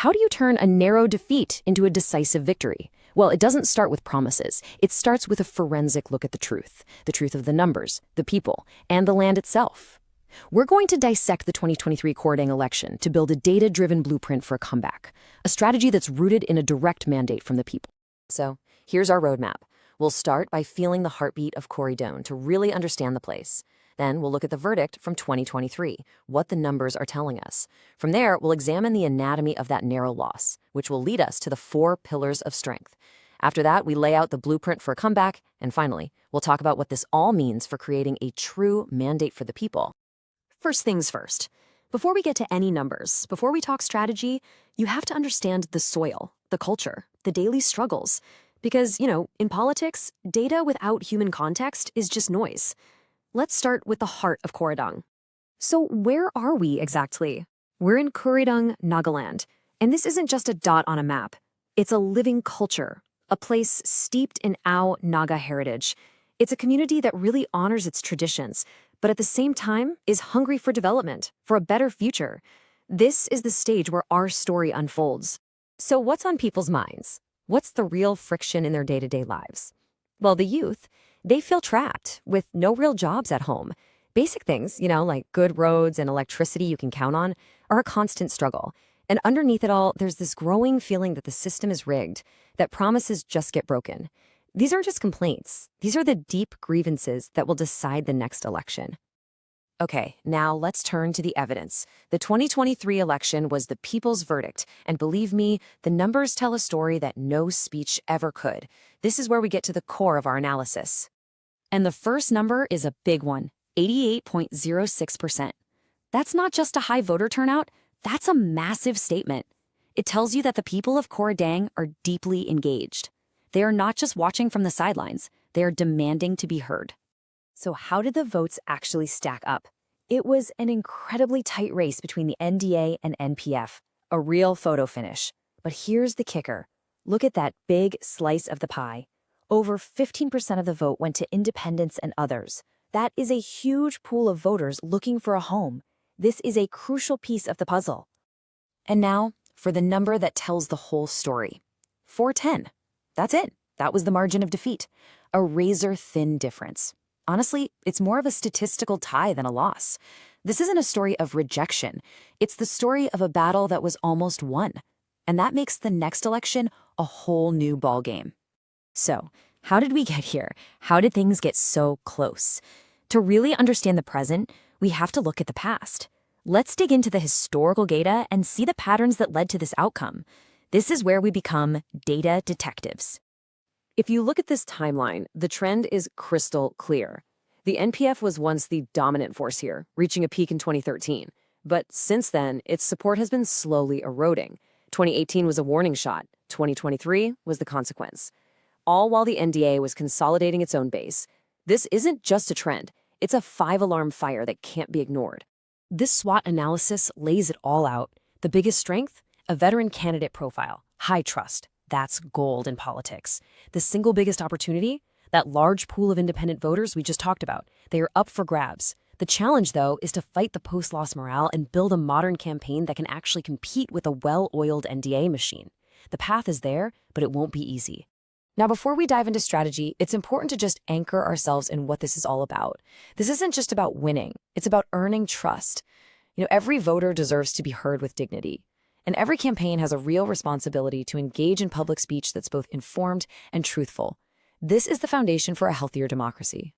How do you turn a narrow defeat into a decisive victory? Well, it doesn't start with promises. It starts with a forensic look at the truth of the numbers, the people, and the land itself. We're going to dissect the 2023 Koridang election to build a data-driven blueprint for a comeback, a strategy that's rooted in a direct mandate from the people. So, here's our roadmap. We'll start by feeling the heartbeat of Koridang to really understand the place. Then we'll look at the verdict from 2023, what the numbers are telling us. From there, we'll examine the anatomy of that narrow loss, which will lead us to the 4 pillars of strength. After that, we lay out the blueprint for a comeback, and finally, we'll talk about what this all means for creating a true mandate for the people. First things first. Before we get to any numbers, before we talk strategy, you have to understand the soil, the culture, the daily struggles. Because, in politics, data without human context is just noise. Let's start with the heart of Koridang. So where are we exactly? We're in Koridang, Nagaland. And this isn't just a dot on a map. It's a living culture, a place steeped in Ao Naga heritage. It's a community that really honors its traditions, but at the same time is hungry for development, for a better future. This is the stage where our story unfolds. So what's on people's minds? What's the real friction in their day-to-day lives? Well, the youth, they feel trapped with no real jobs at home. Basic things, like good roads and electricity you can count on, are a constant struggle. And underneath it all, there's this growing feeling that the system is rigged, that promises just get broken. These aren't just complaints. These are the deep grievances that will decide the next election. Okay, now let's turn to the evidence. The 2023 election was the people's verdict, and believe me, the numbers tell a story that no speech ever could. This is where we get to the core of our analysis. And the first number is a big one, 88.06%. That's not just a high voter turnout, that's a massive statement. It tells you that the people of Koridang are deeply engaged. They are not just watching from the sidelines, they are demanding to be heard. So how did the votes actually stack up? It was an incredibly tight race between the NDA and NPF, a real photo finish. But here's the kicker. Look at that big slice of the pie. Over 15% of the vote went to independents and others. That is a huge pool of voters looking for a home. This is a crucial piece of the puzzle. And now, for the number that tells the whole story. 410. That's it. That was the margin of defeat. A razor-thin difference. Honestly, it's more of a statistical tie than a loss. This isn't a story of rejection. It's the story of a battle that was almost won. And that makes the next election a whole new ballgame. So, how did we get here? How did things get so close? To really understand the present, we have to look at the past. Let's dig into the historical data and see the patterns that led to this outcome. This is where we become data detectives. If you look at this timeline, the trend is crystal clear. The NPF was once the dominant force here, reaching a peak in 2013. But since then, its support has been slowly eroding. 2018 was a warning shot. 2023 was the consequence. All while the NDA was consolidating its own base. This isn't just a trend. It's a 5-alarm fire that can't be ignored. This SWOT analysis lays it all out. The biggest strength? A veteran candidate profile. High trust. That's gold in politics. The single biggest opportunity? That large pool of independent voters we just talked about. They are up for grabs. The challenge, though, is to fight the post-loss morale and build a modern campaign that can actually compete with a well-oiled NDA machine. The path is there, but it won't be easy. Now, before we dive into strategy, it's important to just anchor ourselves in what this is all about. This isn't just about winning. It's about earning trust. Every voter deserves to be heard with dignity. And every campaign has a real responsibility to engage in public speech that's both informed and truthful. This is the foundation for a healthier democracy.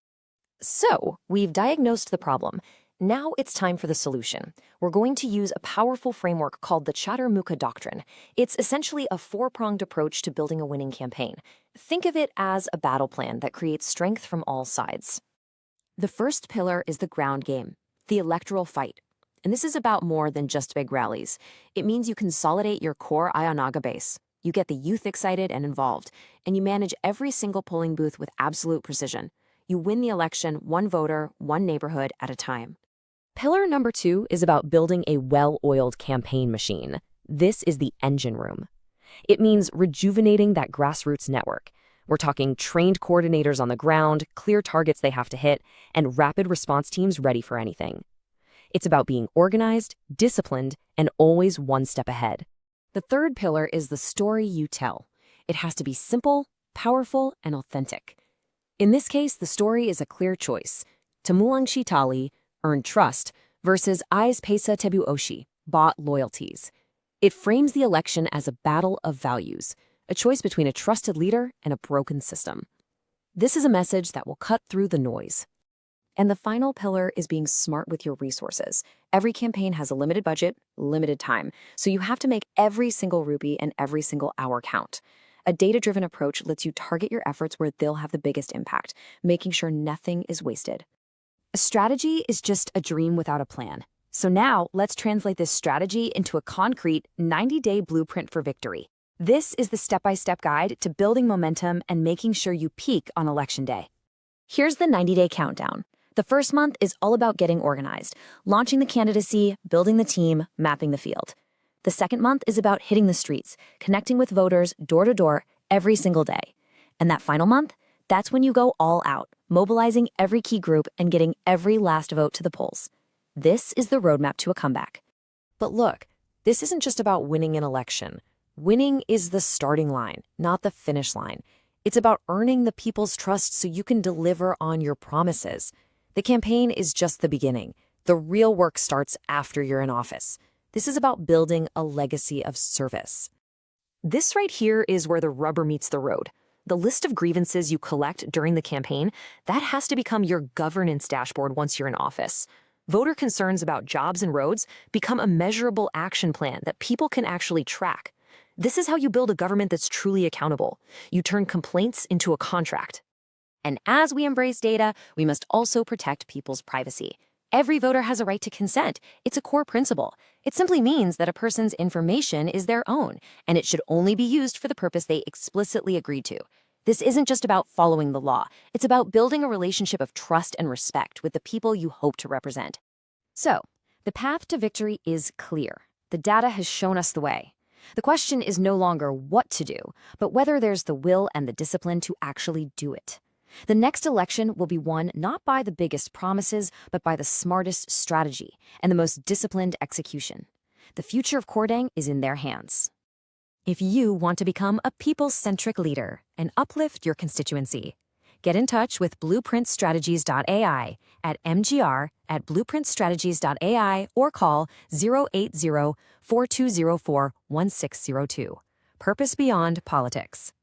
So, we've diagnosed the problem. Now it's time for the solution. We're going to use a powerful framework called the Chaturmukha Doctrine. It's essentially a 4-pronged approach to building a winning campaign. Think of it as a battle plan that creates strength from all sides. The first pillar is the ground game, the electoral fight. And this is about more than just big rallies. It means you consolidate your core Ao Naga base. You get the youth excited and involved, and you manage every single polling booth with absolute precision. You win the election one voter, one neighborhood at a time. Pillar number 2 is about building a well-oiled campaign machine. This is the engine room. It means rejuvenating that grassroots network. We're talking trained coordinators on the ground, clear targets they have to hit, and rapid response teams ready for anything. It's about being organized, disciplined, and always one step ahead. The third pillar is the story you tell. It has to be simple, powerful, and authentic. In this case, the story is a clear choice. Tumulang Shitali, earned trust, versus Eyes Pesa Tebu Oshi, bought loyalties. It frames the election as a battle of values, a choice between a trusted leader and a broken system. This is a message that will cut through the noise. And the final pillar is being smart with your resources. Every campaign has a limited budget, limited time, so you have to make every single rupee and every single hour count. A data-driven approach lets you target your efforts where they'll have the biggest impact, making sure nothing is wasted. A strategy is just a dream without a plan. So now, let's translate this strategy into a concrete 90-day blueprint for victory. This is the step-by-step guide to building momentum and making sure you peak on Election Day. Here's the 90-day countdown. The first month is all about getting organized, launching the candidacy, building the team, mapping the field. The second month is about hitting the streets, connecting with voters door to door every single day. And that final month, that's when you go all out, mobilizing every key group and getting every last vote to the polls. This is the roadmap to a comeback. But look, this isn't just about winning an election. Winning is the starting line, not the finish line. It's about earning the people's trust so you can deliver on your promises. The campaign is just the beginning. The real work starts after you're in office. This is about building a legacy of service. This right here is where the rubber meets the road. The list of grievances you collect during the campaign, that has to become your governance dashboard once you're in office. Voter concerns about jobs and roads become a measurable action plan that people can actually track. This is how you build a government that's truly accountable. You turn complaints into a contract. And as we embrace data, we must also protect people's privacy. Every voter has a right to consent. It's a core principle. It simply means that a person's information is their own, and it should only be used for the purpose they explicitly agreed to. This isn't just about following the law. It's about building a relationship of trust and respect with the people you hope to represent. So, the path to victory is clear. The data has shown us the way. The question is no longer what to do, but whether there's the will and the discipline to actually do it. The next election will be won not by the biggest promises, but by the smartest strategy and the most disciplined execution. The future of Koridang is in their hands. If you want to become a people-centric leader and uplift your constituency, get in touch with blueprintstrategies.ai at mgr@blueprintstrategies.ai or call 080-4204-1602. Purpose Beyond Politics.